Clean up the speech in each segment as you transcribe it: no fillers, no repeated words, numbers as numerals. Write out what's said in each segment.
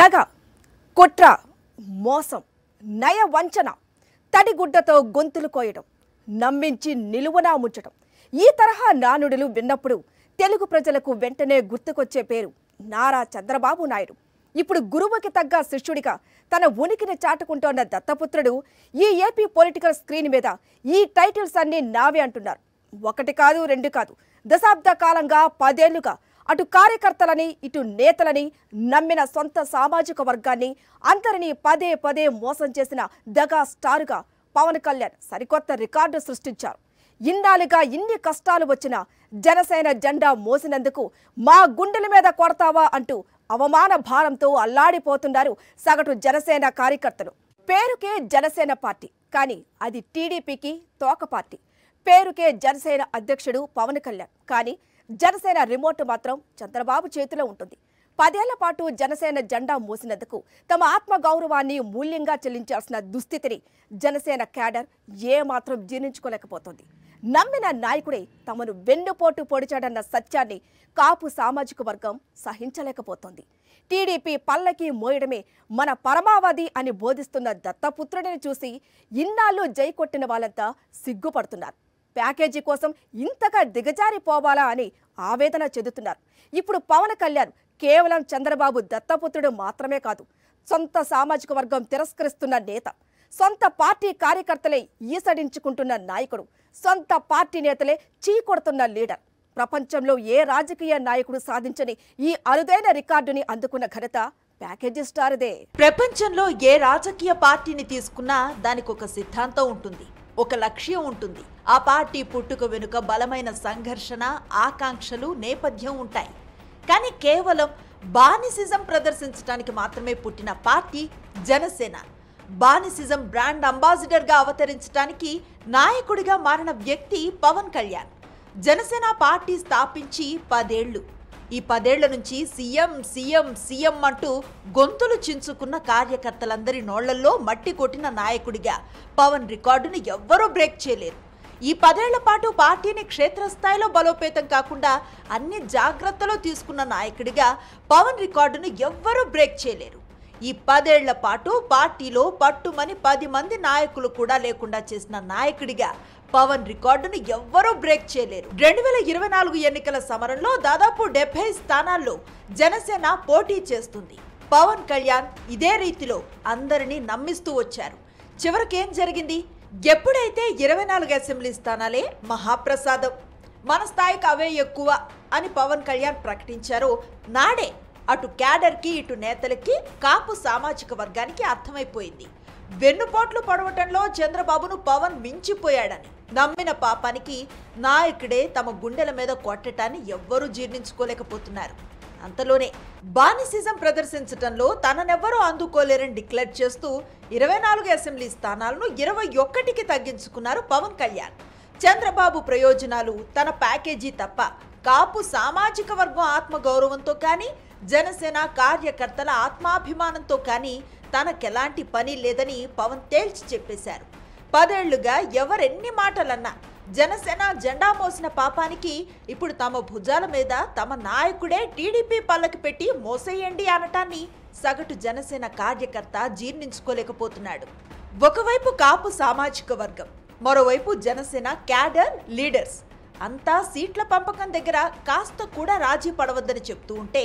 దగ, కుట్ర, మోసం, నయ వంచన, తడిగుడ్డతో గొంతులు కోయడం, నమ్మించి నిలువునా ముంచడం, ఈ తరహా నానుడులు విన్నప్పుడు తెలుగు ప్రజలకు వెంటనే గుర్తుకొచ్చే పేరు నారా చంద్రబాబు నాయుడు. ఇప్పుడు గురువుకి తగ్గ శిష్యుడిగా తన ఉనికిని చాటుకుంటోన్న దత్తపుత్రుడు ఈ ఏపీ పొలిటికల్ స్క్రీన్ మీద ఈ టైటిల్స్ అన్నీ నావే అంటున్నారు. ఒకటి కాదు, రెండు కాదు, దశాబ్ద కాలంగా 10 ఏళ్లుగా అటు కార్యకర్తలని ఇటు నేతలని నమ్మిన సొంత సామాజిక వర్గాన్ని అందరినీ పదే పదే మోసం చేసిన దగా స్టారుగా పవన్ కళ్యాణ్ సరికొత్త రికార్డు సృష్టించారు. ఇన్నాళ్ళుగా ఇన్ని కష్టాలు వచ్చినా జనసేన జెండా మోసినందుకు మా గుండెల మీద కొడతావా అంటూ అవమాన భారంతో అల్లాడిపోతున్నారు సగటు జనసేన కార్యకర్తలు. పేరుకే జనసేన పార్టీ, కానీ అది టీడీపీకి తోక పార్టీ. పేరుకే జనసేన అధ్యక్షుడు పవన్ కళ్యాణ్, కానీ జనసేన రిమోట్ మాత్రం చంద్రబాబు చేతిలో ఉంటుంది. 10 ఏళ్ల పాటు జనసేన జెండా మోసినందుకు తమ ఆత్మ గౌరవాన్ని మూల్యంగా చెల్లించాల్సిన దుస్థితిని జనసేన క్యాడర్ ఏమాత్రం జీర్ణించుకోలేకపోతుంది. నమ్మిన నాయకుడే తమను వెన్నుపోటు పొడిచాడన్న సత్యాన్ని కాపు సామాజిక వర్గం సహించలేకపోతోంది. టీడీపీ పల్లకి మోయడమే మన పరమావధి అని బోధిస్తున్న దత్తపుత్రుడిని చూసి ఇన్నాళ్ళు జై కొట్టిన వాళ్ళంతా సిగ్గుపడుతున్నారు. ప్యాకేజీ కోసం ఇంతగా దిగజారిపోవాలా అని ఆవేదన చెందుతున్నారు. ఇప్పుడు పవన్ కళ్యాణ్ కేవలం చంద్రబాబు దత్తపుత్రుడు మాత్రమే కాదు, సొంత సామాజిక వర్గం తిరస్కరిస్తున్న నేత, సొంత పార్టీ కార్యకర్తలే ఈసడించుకుంటున్న నాయకుడు, సొంత పార్టీ నేతలే చీకొడుతున్న లీడర్. ప్రపంచంలో ఏ రాజకీయ నాయకుడు సాధించని ఈ అరుదైన రికార్డుని అందుకున్న ఘనత ప్యాకేజీ స్టార్దే. ప్రపంచంలో ఏ రాజకీయ పార్టీని తీసుకున్నా దానికి ఒక సిద్ధాంతం ఉంటుంది, ఒక లక్ష్యం ఉంటుంది. ఆ పార్టీ పుట్టుక వెనుక బలమైన సంఘర్షణ, ఆకాంక్షలు, నేపథ్యం ఉంటాయి. కానీ కేవలం బానిసిజం ప్రదర్శించడానికి మాత్రమే పుట్టిన పార్టీ జనసేన. బానిసిజం బ్రాండ్ అంబాసిడర్గా అవతరించడానికి నాయకుడిగా మారిన వ్యక్తి పవన్ కళ్యాణ్. జనసేన పార్టీ స్థాపించి 10 ఏళ్లు. ఈ 10 ఏళ్ల నుంచి సీఎం సీఎం సీఎం అంటూ గొంతులు చించుకున్న కార్యకర్తలందరి నోళ్లల్లో మట్టి కొట్టిన నాయకుడిగా పవన్ రికార్డును ఎవ్వరూ బ్రేక్ చేయలేరు. ఈ 10 ఏళ్ల పాటు పార్టీని క్షేత్రస్థాయిలో బలోపేతం కాకుండా అన్ని జాగ్రత్తలు తీసుకున్న నాయకుడిగా పవన్ రికార్డును ఎవ్వరూ బ్రేక్ చేయలేరు. ఈ 10 ఏళ్ల పాటు పార్టీలో పట్టుమని 10 మంది నాయకులు కూడా లేకుండా చేసిన నాయకుడిగా పవన్ రికార్డును ఎవ్వరూ బ్రేక్ చేయలేరు. 2024 ఎన్నికల సమరంలో దాదాపు 70 స్థానాల్లో జనసేన పోటీ చేస్తుంది. పవన్ కళ్యాణ్ ఇదే రీతిలో అందరినీ నమ్మిస్తూ వచ్చారు. చివరికేం జరిగింది? ఎప్పుడైతే 24 అసెంబ్లీ స్థానాలే మహాప్రసాదం, మన స్థాయికి అవే ఎక్కువ అని పవన్ కళ్యాణ్ ప్రకటించారో నాడే అటు క్యాడర్కి ఇటు నేతలకి కాపు సామాజిక వర్గానికి అర్థమైపోయింది. వెన్నుపోట్లు పొడవటంలో చంద్రబాబును పవన్ మించిపోయాడని. నమ్మిన పాపానికి నాయకుడే తమ గుండెల మీద కొట్టటాన్ని ఎవ్వరూ జీర్ణించుకోలేకపోతున్నారు. అంతలోనే బానిసిజం ప్రదర్శించటంలో తననెవ్వరూ అందుకోలేరని డిక్లేర్ చేస్తూ 24 అసెంబ్లీ స్థానాలను 21కి తగ్గించుకున్నారు పవన్ కళ్యాణ్. చంద్రబాబు ప్రయోజనాలు, తన ప్యాకేజీ తప్ప కాపు సామాజిక వర్గం ఆత్మగౌరవంతో కానీ జనసేన కార్యకర్తల ఆత్మాభిమానంతో కానీ తనకెలాంటి పని లేదని పవన్ తేల్చి చెప్పేశారు. 10 ఏళ్లుగా ఎవరెన్ని మాటలన్నా జనసేన జెండా మోసిన పాపానికి ఇప్పుడు తమ భుజాల మీద తమ నాయకుడే టీడీపీ పల్లకి పెట్టి మోసేయండి అనటాన్ని సగటు జనసేన కార్యకర్త జీర్ణించుకోలేకపోతున్నాడు. ఒకవైపు కాపు సామాజిక వర్గం, మరోవైపు జనసేన క్యాడర్, లీడర్స్ అంతా సీట్ల పంపకం దగ్గర కాస్త కూడా రాజీ పడవద్దని చెప్తూ ఉంటే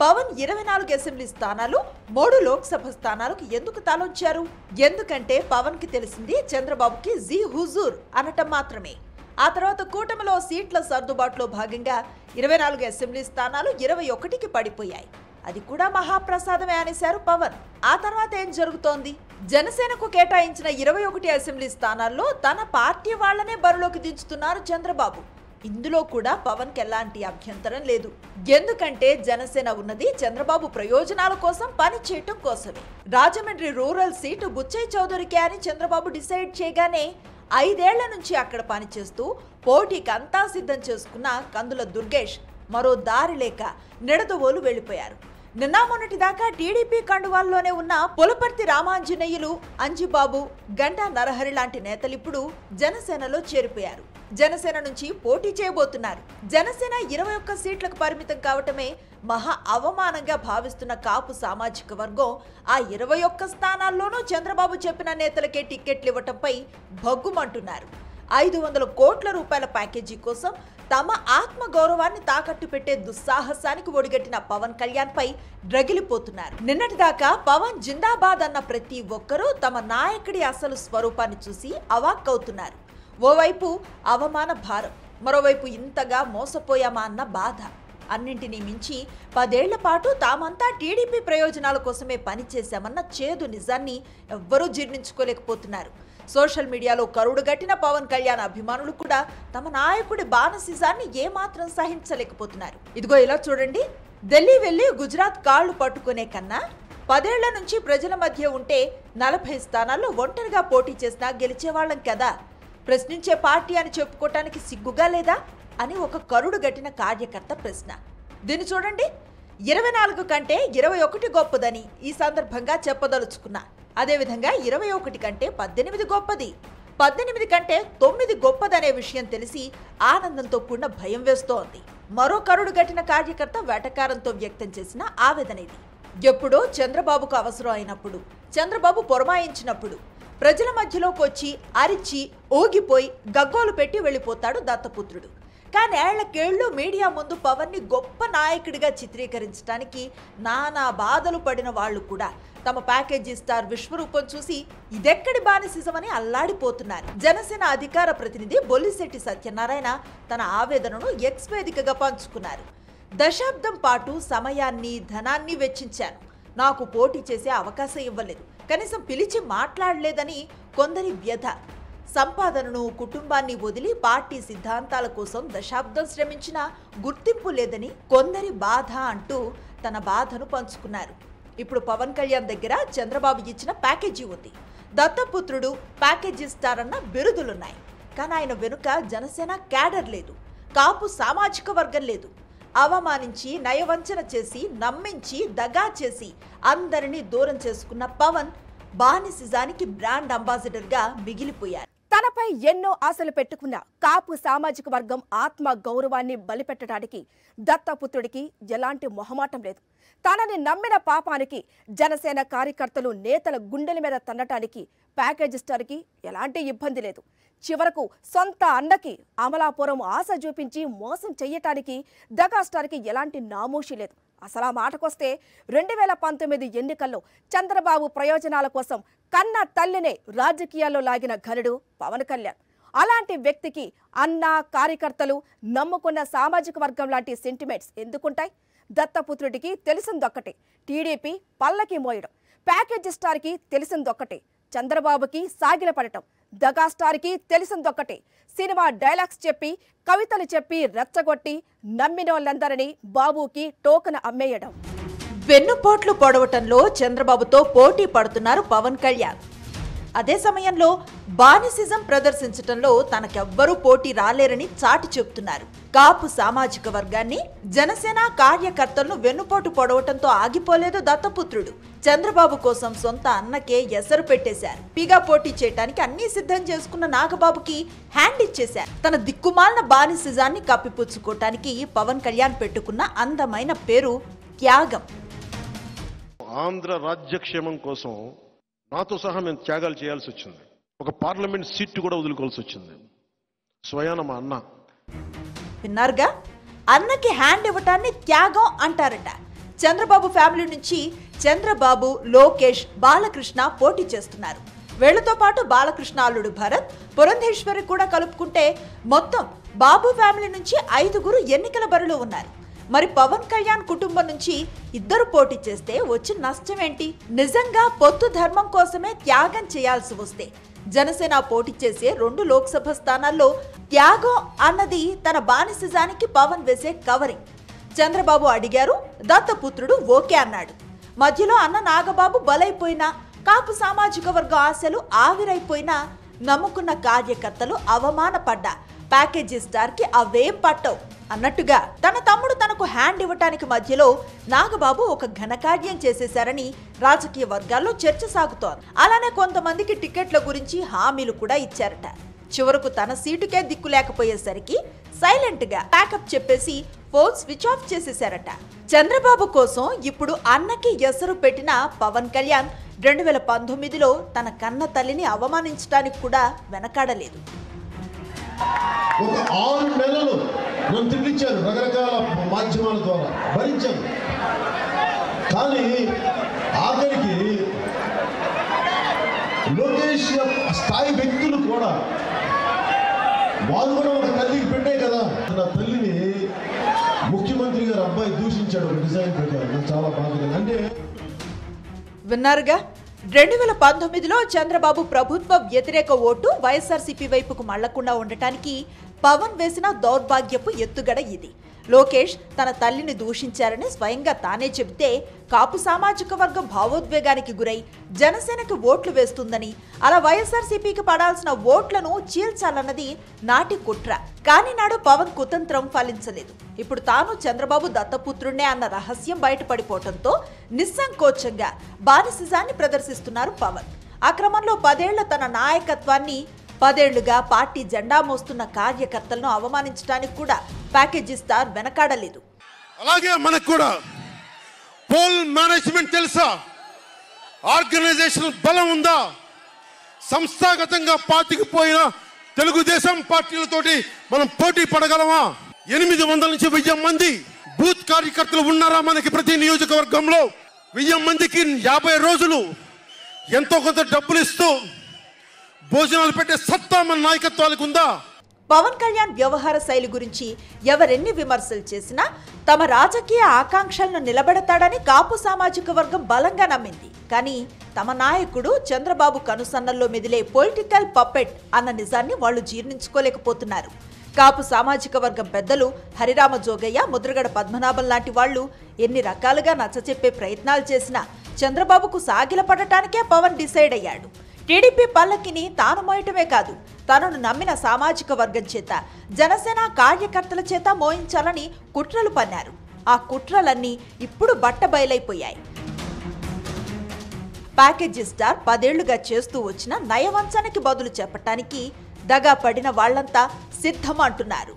పవన్ 24 అసెంబ్లీ స్థానాలు, 3 లోక్సభ స్థానాలకు ఎందుకు తాళొచ్చారు? ఎందుకంటే పవన్ కి తెలిసింది చంద్రబాబుకి జీ హుజూర్ అనటం మాత్రమే. ఆ తర్వాత కూటమిలో సీట్ల సర్దుబాటులో భాగంగా 24 అసెంబ్లీ స్థానాలు 21కి పడిపోయాయి. అది కూడా మహాప్రసాదమే అనేశారు పవన్. ఆ తర్వాత ఏం జరుగుతోంది? జనసేనకు కేటాయించిన 21 అసెంబ్లీ స్థానాల్లో తన పార్టీ వాళ్లనే బరిలోకి దించుతున్నారు చంద్రబాబు. ఇందులో కూడా పవన్ కి ఎలాంటి అభ్యంతరం లేదు. ఎందుకంటే జనసేన ఉన్నది చంద్రబాబు ప్రయోజనాల కోసం పని చేయటం కోసమే. రాజమండ్రి రూరల్ సీటు బుచ్చయ్య చౌదరికి అని చంద్రబాబు డిసైడ్ చేయగానే 5 ఏళ్ల నుంచి అక్కడ పనిచేస్తూ పోటీకి అంతా సిద్ధం చేసుకున్న కందుల దుర్గేష్ మరో దారి లేక నిడదవోలు వెళ్లిపోయారు. నిన్న మొన్నటి దాకా టీడీపీ కండువాల్లోనే ఉన్న పులపర్తి రామాంజనేయులు, అంజిబాబు, గంటా నరహరి లాంటి నేతలిప్పుడు జనసేనలో చేరిపోయారు. జనసేన నుంచి పోటీ చేయబోతున్నారు. జనసేన 21 సీట్లకు పరిమితం కావటమే మహా అవమానంగా భావిస్తున్న కాపు సామాజిక వర్గం ఆ 21 స్థానాల్లోనూ చంద్రబాబు చెప్పిన నేతలకే టిక్కెట్లు ఇవ్వటంపై భగ్గుమంటున్నారు. 500 కోట్ల రూపాయల ప్యాకేజీ కోసం తమ ఆత్మ గౌరవాన్ని తాకట్టు పెట్టే దుస్సాహసానికి ఒడిగట్టిన పవన్ కళ్యాణ్ పై రగిలిపోతున్నారు. నిన్నటిదాకా పవన్ జిందాబాద్ అన్న ప్రతి ఒక్కరూ తమ నాయకుడి అసలు స్వరూపాన్ని చూసి అవాక్కవుతున్నారు. ఓవైపు అవమాన భారం, మరోవైపు ఇంతగా మోసపోయామా అన్న బాధ. అన్నింటినీ మించి 10 ఏళ్ల పాటు తామంతా టీడీపీ ప్రయోజనాల కోసమే పనిచేశామన్న చేదు నిజాన్ని ఎవ్వరూ జీర్ణించుకోలేకపోతున్నారు. సోషల్ మీడియాలో కరుడుగట్టిన పవన్ కళ్యాణ్ అభిమానులు కూడా తమ నాయకుడి బాణసిజాన్ని ఏమాత్రం సహించలేకపోతున్నారు. ఇదిగో ఇలా చూడండి, ఢిల్లీ వెళ్లి గుజరాత్ కాళ్లు పట్టుకునే కన్నా 10 ఏళ్ల నుంచి ప్రజల మధ్య ఉంటే 40 స్థానాల్లో ఒంటరిగా పోటీ చేసినా గెలిచేవాళ్లం కదా, ప్రశ్నించే పార్టీ అని చెప్పుకోవటానికి సిగ్గుగా లేదా అని ఒక కరుడుగట్టిన కార్యకర్త ప్రశ్న. దీన్ని చూడండి, 24 కంటే 21 గొప్పదని ఈ సందర్భంగా చెప్పదలుచుకున్నా. అదేవిధంగా 21 కంటే 18 గొప్పది, 18 కంటే 9 గొప్పదనే విషయం తెలిసి ఆనందంతో కూడిన భయం వేస్తోంది. మరో కరుడుగట్టిన కార్యకర్త వెటకారంతో వ్యక్తం చేసిన ఆవేదన ఇది. ఎప్పుడో చంద్రబాబుకు అవసరం అయినప్పుడు, చంద్రబాబు పొరమాయించినప్పుడు ప్రజల మధ్యలోకి వచ్చి అరిచి ఊగిపోయి గగ్గోలు పెట్టి వెళ్ళిపోతాడు దత్తపుత్రుడు. కానీ ఏళ్లకేళ్లు మీడియా ముందు పవన్ని గొప్ప నాయకుడిగా చిత్రీకరించడానికి నానా బాధలు పడిన వాళ్ళు కూడా తమ ప్యాకేజీ స్టార్ విశ్వరూపం చూసి ఇదెక్కడి బానిసిజమని అల్లాడిపోతున్నారు. జనసేన అధికార ప్రతినిధి బొల్లిశెట్టి సత్యనారాయణ తన ఆవేదనను ఎక్స్ వేదికగా పంచుకున్నారు. దశాబ్దం పాటు సమయాన్ని ధనాన్ని వెచ్చించాను, నాకు పోటీ చేసే అవకాశం ఇవ్వలేదు, కనీసం పిలిచి మాట్లాడలేదని కొందరి వ్యధ. సంపాదనను కుటుంబాన్ని వదిలి పార్టీ సిద్ధాంతాల కోసం దశాబ్దం శ్రమించినా గుర్తింపు లేదని కొందరి బాధ అంటూ తన బాధను పంచుకున్నారు. ఇప్పుడు పవన్ కళ్యాణ్ దగ్గర చంద్రబాబు ఇచ్చిన ప్యాకేజీ ఉంది, దత్తపుత్రుడు, ప్యాకేజీ స్టార్ అన్న బిరుదులున్నాయి. కానీ ఆయన వెనుక జనసేన క్యాడర్ లేదు, కాపు సామాజిక వర్గం లేదు. అవమానించి నయవంచన చేసి నమ్మించి దగా చేసి అందరినీ దూరం చేసుకున్న పవన్ బానిసిజానికి బ్రాండ్ అంబాసిడర్గా మిగిలిపోయారు. తనపై ఎన్నో ఆశలు పెట్టుకున్న కాపు సామాజిక వర్గం ఆత్మ గౌరవాన్ని బలిపెట్టడానికి దత్తపుత్రుడికి ఎలాంటి మొహమాటం లేదు. తనని నమ్మిన పాపానికి జనసేన కార్యకర్తలు నేతల గుండెల మీద తన్నటానికి ప్యాకేజీ స్టార్కి ఎలాంటి ఇబ్బంది లేదు. చివరకు సొంత అన్నకి అమలాపురం ఆశ చూపించి మోసం చెయ్యటానికి దగా స్టార్కి ఎలాంటి నామూషి లేదు. అసలు ఆ మాటకొస్తే 2019 ఎన్నికల్లో చంద్రబాబు ప్రయోజనాల కోసం కన్న తల్లినే రాజకీయాల్లో లాగిన ఘనుడు పవన్ కళ్యాణ్. అలాంటి వ్యక్తికి అన్న, కార్యకర్తలు, నమ్ముకున్న సామాజిక వర్గం లాంటి సెంటిమెంట్స్ ఎందుకుంటాయి? దత్తపుత్రుడికి తెలిసిందొక్కటే, టీడీపీ పల్లకి మోయడం. ప్యాకేజీ స్టార్కి తెలిసిందొక్కటే, చంద్రబాబుకి సాగిలపడటం. దగా స్టార్కి తెలిసిందొక్కటే, సినిమా డైలాగ్స్ చెప్పి, కవితలు చెప్పి రెచ్చగొట్టి నమ్మినోళ్ళందరినీ బాబుకి టోకన అమ్మేయడం. వెన్నుపోట్లు పొడవటంలో చంద్రబాబుతో పోటీ పడుతున్నారు పవన్ కళ్యాణ్. అదే సమయంలో బానిసిజం ప్రదర్శించటంలో తనకెవ్వరూ పోటీ రాలేరని చాటి చెప్తున్నారు. కాపు సామాజిక వర్గాన్ని, జనసేన కార్యకర్తలను వెన్నుపోటు పొడవటంతో ఆగిపోలేదు దత్తపుత్రుడు. చంద్రబాబు కోసం సొంత అన్నకే ఎసరు పెట్టేశారు. పిగా పోటీ చేయడానికి అన్నీ సిద్ధం చేసుకున్న నాగబాబుకి హ్యాండ్ ఇచ్చేశారు. తన దిక్కుమాలిన బానిసిజాన్ని కప్పిపుచ్చుకోవటానికి పవన్ కళ్యాణ్ పెట్టుకున్న అందమైన పేరు త్యాగం. ఆంధ్ర రాజ్యక్షేమం కోసం నాతో సహా మేము త్యాగాలు చేయాల్సి వచ్చింది. ఒక పార్లమెంట్ సీట్ కూడా వదులుకోవాల్సి వచ్చింది. స్వయాన మా అన్న. విన్నారుగా, అన్నకి హ్యాండ్ ఇవ్వటాన్ని త్యాగం అంటారట. చంద్రబాబు ఫ్యామిలీ నుంచి చంద్రబాబు, లోకేష్, బాలకృష్ణ పోటీ చేస్తున్నారు. వీళ్లతో పాటు బాలకృష్ణ అల్లుడు భరత్, పురంధేశ్వరి కూడా కలుపుకుంటే మొత్తం బాబు ఫ్యామిలీ నుంచి 5గురు ఎన్నికల బరిలో ఉన్నారు. మరి పవన్ కళ్యాణ్ కుటుంబం నుంచి 2 పోటీ చేస్తే వచ్చిన నష్టం ఏంటి? నిజంగా పొత్తు ధర్మం కోసమే త్యాగం చేయాల్సి వస్తే జనసేన పోటీ చేసే 2 లోక్సభ స్థానాల్లో త్యాగం అన్నది తన బానిసిజానికి పవన్ వేసే కవరింగ్. చంద్రబాబు అడిగారు, దత్తపుత్రుడు ఓకే అన్నాడు. మధ్యలో అన్న నాగబాబు బలైపోయినా, కాపు సామాజిక వర్గ ఆశలు ఆవిరైపోయినా, నమ్ముకున్న కార్యకర్తలు అవమానపడ్డా ప్యాకేజీ స్టార్కి అవేం పట్టవు అన్నట్టుగా తన తమ్ముడు తనకు హ్యాండ్ ఇవ్వటానికి మధ్యలో నాగబాబు ఒక ఘనకార్యం చేసేశారని రాజకీయ వర్గాల్లో చర్చ సాగుతోంది. అలానే కొంతమందికి టికెట్ల గురించి హామీలు కూడా ఇచ్చారట. చివరకు తన సీటుకే దిక్కు లేకపోయేసరికి సైలెంట్గా ప్యాకప్ చెప్పేసి ఫోన్ స్విచ్ ఆఫ్ చేసేశారట. చంద్రబాబు కోసం ఇప్పుడు అన్నకి ఎసరు పెట్టిన పవన్ కళ్యాణ్ 2019లో తన కన్న తల్లిని అవమానించడానికి కూడా వెనకాడలేదు. ఒక 6 నెలలు నన్ను తిట్టించారు, రకరకాల మాధ్యమాల ద్వారా భరించాను. కానీ ఆఖరికి లోకేష్ స్థాయి వ్యక్తులు కూడా వాళ్ళు కూడా ఒక తల్లికి పెట్టే కదా. నా తల్లిని ముఖ్యమంత్రి గారు అబ్బాయి దూషించాడు ఒక డిజైన్ ప్రకారం. నాకు చాలా బాధగా. అంటే విన్నారుగా, 2019లో చంద్రబాబు ప్రభుత్వ వ్యతిరేక ఓటు వైఎస్ఆర్సీపీ వైపుకు మళ్లకుండా ఉండటానికి పవన్ వేసిన దౌర్భాగ్యపు ఎత్తుగడ ఇది. లోకేష్ తన తల్లిని దూషించారని స్వయంగా తానే చెబితే కాపు సామాజిక వర్గం భావోద్వేగానికి గురై జనసేనకు ఓట్లు వేస్తుందని, అలా వైఎస్ఆర్సీపీకి పడాల్సిన ఓట్లను చీల్చాలన్నది నాటి కుట్ర. కానీ నాడు పవన్ కుతంత్రం ఫలించలేదు. ఇప్పుడు తాను చంద్రబాబు దత్తపుత్రుణ్ణే అన్న రహస్యం బయటపడిపోవడంతో నిస్సంకోచంగా బానిసిజాన్ని ప్రదర్శిస్తున్నారు పవన్. ఆ క్రమంలో 10 ఏళ్ల తన నాయకత్వాన్ని 10 ఏళ్లుగా పార్టీ జెండా మోస్తున్న కార్యకర్తలను అవమానించడానికి కూడా ప్యాకేజీ స్టార్ వెనకాడలేదు. అలాగే మనకు కూడా పోల్ మేనేజ్మెంట్ తెలుసా, ఆర్గనైజేషన్ బలం ఉందా, సంస్థాగతంగా పాతికిపోయిన తెలుగుదేశం పార్టీలతోటి మనం పోటీ పడగలమా? 800 నుంచి 1000 మంది బూత్ కార్యకర్తలు ఉన్నారా మనకి ప్రతి నియోజకవర్గంలో? 1000 మందికి 50 రోజులు ఎంతో కొంత డబ్బులు ఇస్తూ భోజనాలు పెట్టే సత్తా మన నాయకత్వాలకు ఉందా? పవన్ కళ్యాణ్ వ్యవహార శైలి గురించి ఎవరెన్ని విమర్శలు చేసినా తమ రాజకీయ ఆకాంక్షలను నిలబెడతాడని కాపు సామాజిక వర్గం బలంగా నమ్మింది. కానీ తమ నాయకుడు చంద్రబాబు కనుసన్నల్లో మెదిలే పొలిటికల్ పప్పెట్ అన్న నిజాన్ని వాళ్ళు జీర్ణించుకోలేకపోతున్నారు. కాపు సామాజిక వర్గం పెద్దలు హరిరామ జోగయ్య, ముద్రగడ పద్మనాభం లాంటి వాళ్ళు ఎన్ని రకాలుగా నచ్చచెప్పే ప్రయత్నాలు చేసినా చంద్రబాబుకు సాగిలపడటానికే పవన్ డిసైడ్ అయ్యాడు. టీడీపీ పల్లకిని తాను మోయటమే కాదు, తనను నమ్మిన సామాజిక వర్గం చేత, జనసేన కార్యకర్తల చేత మోయించాలని కుట్రలు పన్నారు. ఆ కుట్రలన్నీ ఇప్పుడు బట్టబయలైపోయాయి. ప్యాకేజీ స్టార్ 10 ఏళ్లుగా చేస్తూ వచ్చిన నయవంచనకి బదులు చెప్పటానికి దగా పడిన వాళ్లంతా సిద్ధం అంటున్నారు.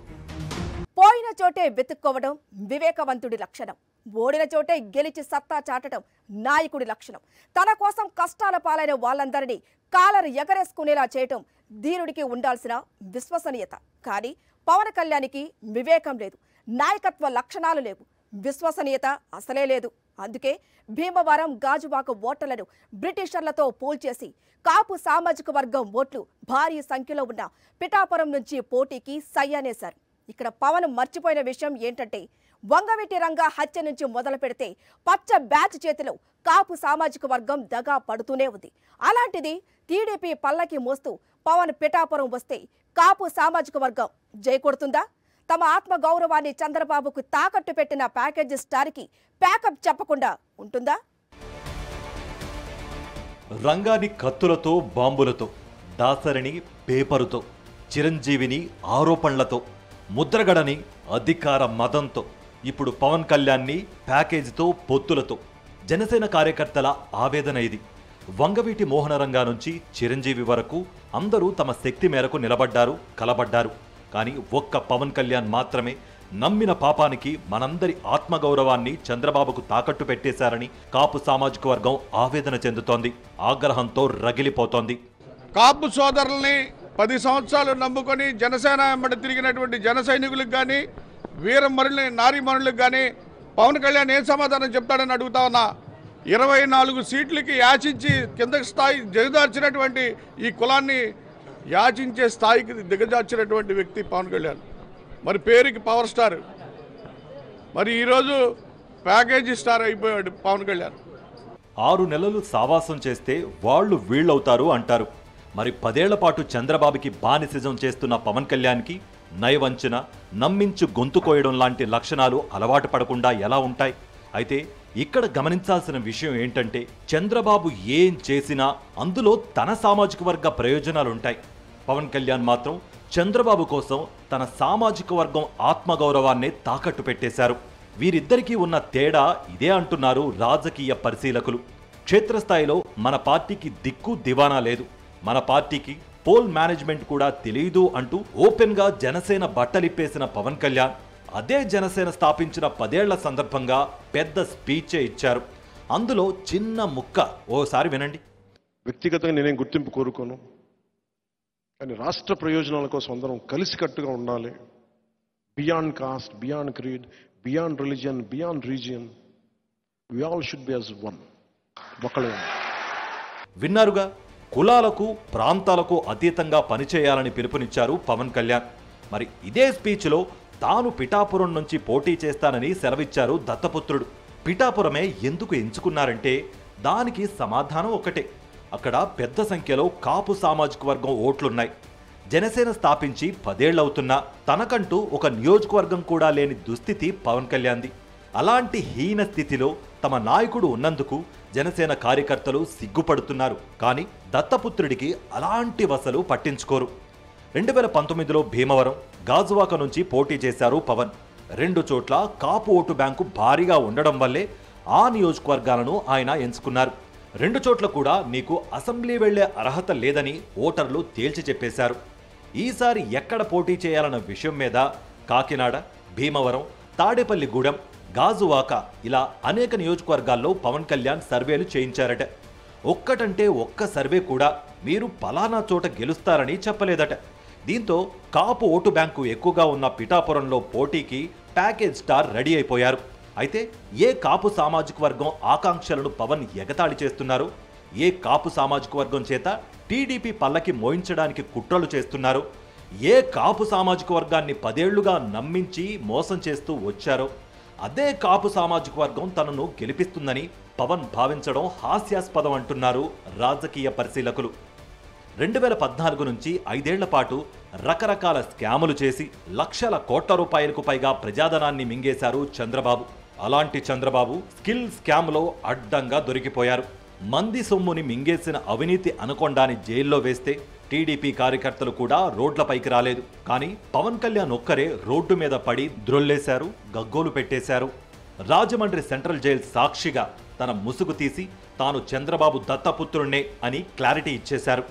పోయిన చోటే వెతుక్కోవడం వివేకవంతుడి లక్షణం. ఓడిన చోటే గెలిచి సత్తా చాటడం నాయకుడి లక్షణం. తన కోసం కష్టాల పాలైన వాళ్ళందరినీ కాలరు ఎగరేసుకునేలా చేయటం ధీరుడికి ఉండాల్సిన విశ్వసనీయత. కానీ పవన్ కళ్యాణ్కి వివేకం లేదు, నాయకత్వ లక్షణాలు లేవు, విశ్వసనీయత అసలే లేదు. అందుకే భీమవరం, గాజువాక ఓటర్లను బ్రిటిషర్లతో పోల్చేసి కాపు సామాజిక వర్గం ఓట్లు భారీ సంఖ్యలో ఉన్న పిఠాపురం నుంచి పోటీకి సై అనేశారు. ఇక్కడ పవన్ మర్చిపోయిన విషయం ఏంటంటే, వంగవీటి రంగా హత్య నుంచి మొదలు పెడితే పచ్చ బ్యాచ్ చేతిలో కాపు సామాజిక వర్గం దగా పడుతూనే ఉంది. అలాంటిది టీడీపీ పల్లకి మోస్తూ పవన్ పిఠాపురం వస్తే కాపు సామాజిక వర్గం జై కొడుతుందా? తమ ఆత్మ గౌరవాన్ని చంద్రబాబుకు తాకట్టు పెట్టిన ప్యాకేజీ స్టార్కి ప్యాకప్ చెప్పకుండా ఉంటుందా? రంగాని కత్తులతో, బాంబులతో, దాసరిని పేపరుతో, చిరంజీవిని ఆరోపణలతో, ముద్రగడని అధికార మదంతో, ఇప్పుడు పవన్ కళ్యాణ్ని ప్యాకేజీతో, పొత్తులతో. జనసేన కార్యకర్తల ఆవేదన ఇది. వంగవీటి మోహనరంగా నుంచి చిరంజీవి వరకు అందరూ తమ శక్తి మేరకు నిలబడ్డారు, కలబడ్డారు. కానీ ఒక్క పవన్ కళ్యాణ్ మాత్రమే నమ్మిన పాపానికి మనందరి ఆత్మగౌరవాన్ని చంద్రబాబుకు తాకట్టు పెట్టేశారని కాపు సామాజిక వర్గం ఆవేదన చెందుతోంది, ఆగ్రహంతో రగిలిపోతోంది. కాపు సోదరుల్ని 10 సంవత్సరాలు నమ్ముకొని జనసేన వెంబడి తిరిగినటువంటి జన సైనికులకు కానీ, వీరమరుల్ని, నారీమణులకు కానీ పవన్ కళ్యాణ్ ఏం సమాధానం చెప్తాడని అడుగుతా ఉన్నా. 24 సీట్లకి యాచించి కిందకి స్థాయి దిగజార్చినటువంటి ఈ కులాన్ని యాచించే స్థాయికి దిగజార్చినటువంటి వ్యక్తి పవన్ కళ్యాణ్. మరి పేరుకి పవర్ స్టార్, మరి ఈరోజు ప్యాకేజీ స్టార్ అయిపోయాడు పవన్ కళ్యాణ్. 6 నెలలు సావాసం చేస్తే వాళ్ళు వీళ్ళవుతారు అంటారు. మరి 10 ఏళ్ల పాటు చంద్రబాబుకి బానిసిజం చేస్తున్న పవన్ కళ్యాణ్కి నయవంచన, నమ్మించు గొంతు కోయడం లాంటి లక్షణాలు అలవాటు పడకుండా ఎలా ఉంటాయి? అయితే ఇక్కడ గమనించాల్సిన విషయం ఏంటంటే, చంద్రబాబు ఏం చేసినా అందులో తన సామాజిక వర్గ ప్రయోజనాలుంటాయి. పవన్ కళ్యాణ్ మాత్రం చంద్రబాబు కోసం తన సామాజిక వర్గం ఆత్మగౌరవాన్నే తాకట్టు పెట్టేశారు. వీరిద్దరికీ ఉన్న తేడా ఇదే అంటున్నారు రాజకీయ పరిశీలకులు. క్షేత్రస్థాయిలో మన పార్టీకి దిక్కు దివానా లేదు, మన పార్టీకి పోల్ మేనేజ్మెంట్ కూడా తెలియదు అంటూ ఓపెన్గా జనసేన బట్టలిప్పేసిన పవన్ కళ్యాణ్ అదే జనసేన స్థాపించిన 10 ఏళ్ల సందర్భంగా పెద్ద స్పీచే ఇచ్చారు. అందులో చిన్న ముక్క ఓసారి వినండి. వ్యక్తిగతంగా నేనేం గుర్తింపు కోరుకోను, కానీ రాష్ట్ర ప్రయోజనాల కోసం అందరం కలిసికట్టుగా ఉండాలి. Beyond caste, beyond creed, beyond religion, beyond region, we all should be as one. ఒకళ్ళే. విన్నారుగా, కులాలకు ప్రాంతాలకు అతీతంగా పనిచేయాలని పిలుపునిచ్చారు పవన్ కళ్యాణ్. మరి ఇదే స్పీచ్లో తాను పిఠాపురం నుంచి పోటీ చేస్తానని సెలవిచ్చారు దత్తపుత్రుడు. పిఠాపురమే ఎందుకు ఎంచుకున్నారంటే దానికి సమాధానం ఒకటే. అక్కడ పెద్ద సంఖ్యలో కాపు సామాజిక వర్గం ఓట్లున్నాయి. జనసేన స్థాపించి 10 ఏళ్లవుతున్నా తనకంటూ ఒక నియోజకవర్గం కూడా లేని దుస్థితి పవన్ కళ్యాణ్ది. అలాంటి హీన స్థితిలో తమ నాయకుడు ఉన్నందుకు జనసేన కార్యకర్తలు సిగ్గుపడుతున్నారు. కానీ దత్తపుత్రుడికి అలాంటి వసలు పట్టించుకోరు. 2019లో భీమవరం, గాజువాక నుంచి పోటీ చేశారు పవన్. 2 చోట్ల కాపు ఓటు బ్యాంకు భారీగా ఉండడం వల్లే ఆ నియోజకవర్గాలను ఆయన ఎంచుకున్నారు. 2 చోట్ల కూడా నీకు అసెంబ్లీ వెళ్లే అర్హత లేదని ఓటర్లు తేల్చి చెప్పేశారు. ఈసారి ఎక్కడ పోటీ చేయాలన్న విషయం మీద కాకినాడ, భీమవరం, తాడేపల్లిగూడెం, గాజువాక ఇలా అనేక నియోజకవర్గాల్లో పవన్ కళ్యాణ్ సర్వేలు చేయించారట. ఒక్కటంటే ఒక్క సర్వే కూడా మీరు పలానా చోట గెలుస్తారని చెప్పలేదట. దీంతో కాపు ఓటు బ్యాంకు ఎక్కువగా ఉన్న పిఠాపురంలో పోటీకి ప్యాకేజ్ స్టార్ రెడీ అయిపోయారు. అయితే ఏ కాపు సామాజిక వర్గం ఆకాంక్షలను పవన్ ఎగతాళి చేస్తున్నారు, ఏ కాపు సామాజిక వర్గం చేత టీడీపీ పల్లకి మోయించడానికి కుట్రలు చేస్తున్నారు, ఏ కాపు సామాజిక వర్గాన్ని 10 ఏళ్లుగా నమ్మించి మోసం చేస్తూ వచ్చారో అదే కాపు సామాజిక వర్గం తనను గెలిపిస్తుందని పవన్ భావించడం హాస్యాస్పదం అంటున్నారు రాజకీయ పరిశీలకులు. 2014 నుంచి 5 ఏళ్ల పాటు రకరకాల స్కాములు చేసి లక్షల కోట్ల రూపాయలకు పైగా ప్రజాధనాన్ని మింగేశారు చంద్రబాబు. అలాంటి చంద్రబాబు స్కిల్ స్కామ్లో అడ్డంగా దొరికిపోయారు. మంది సొమ్ముని మింగేసిన అవినీతి అనకొండాని జైల్లో వేస్తే టీడీపీ కార్యకర్తలు కూడా రోడ్లపైకి రాలేదు. కానీ పవన్ కళ్యాణ్ ఒక్కరే రోడ్డు మీద పడి ద్రొల్లేశారు, గగ్గోలు పెట్టేశారు. రాజమండ్రి సెంట్రల్ జైలు సాక్షిగా తన ముసుగు తీసి తాను చంద్రబాబు దత్తపుత్రుణ్ణే అని క్లారిటీ ఇచ్చేశారు.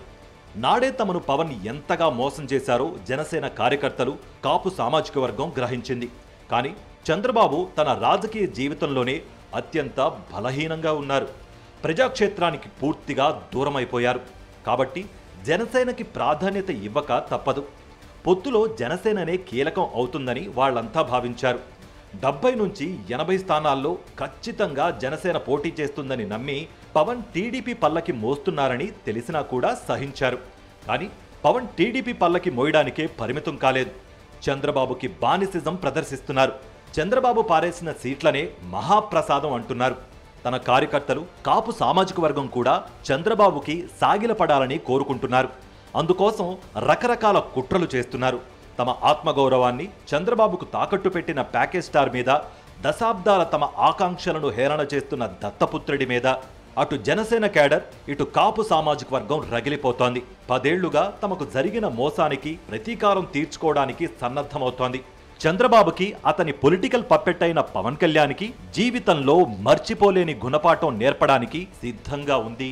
నాడే తమను పవన్ ఎంతగా మోసం చేశారో జనసేన కార్యకర్తలు, కాపు సామాజిక వర్గం గ్రహించింది. కానీ చంద్రబాబు తన రాజకీయ జీవితంలోనే అత్యంత బలహీనంగా ఉన్నారు. ప్రజాక్షేత్రానికి పూర్తిగా దూరమైపోయారు. కాబట్టి జనసేనకి ప్రాధాన్యత ఇవ్వక తప్పదు. పొత్తులో జనసేననే కీలకం అవుతుందని వాళ్ళంతా భావించారు. 70 నుంచి 80 స్థానాల్లో ఖచ్చితంగా జనసేన పోటీ చేస్తుందని నమ్మి పవన్ టీడీపీ పల్లకి మోస్తున్నారని తెలిసినా కూడా సహించారు. కానీ పవన్ టీడీపీ పల్లకి మోయడానికే పరిమితం కాలేదు. చంద్రబాబుకి బానిసిజం ప్రదర్శిస్తున్నారు. చంద్రబాబు పారేసిన సీట్లనే మహాప్రసాదం అంటున్నారు. తన కార్యకర్తలు, కాపు సామాజిక వర్గం కూడా చంద్రబాబుకి సాగిలపడాలని కోరుకుంటున్నారు. అందుకోసం రకరకాల కుట్రలు చేస్తున్నారు. తమ ఆత్మగౌరవాన్ని చంద్రబాబుకు తాకట్టు పెట్టిన ప్యాకేజ్ స్టార్ మీద, దశాబ్దాల తమ ఆకాంక్షలను హేళన చేస్తున్న దత్తపుత్రుడి మీద అటు జనసేన క్యాడర్, ఇటు కాపు సామాజిక వర్గం రగిలిపోతోంది. 10 ఏళ్లుగా తమకు జరిగిన మోసానికి ప్రతీకారం తీర్చుకోవడానికి సన్నద్ధమవుతోంది. చంద్రబాబుకి, అతని పొలిటికల్ పప్పెట్ అయిన పవన్ కళ్యాణ్కి జీవితంలో మర్చిపోలేని గుణపాఠం నేర్పడానికి సిద్ధంగా ఉంది.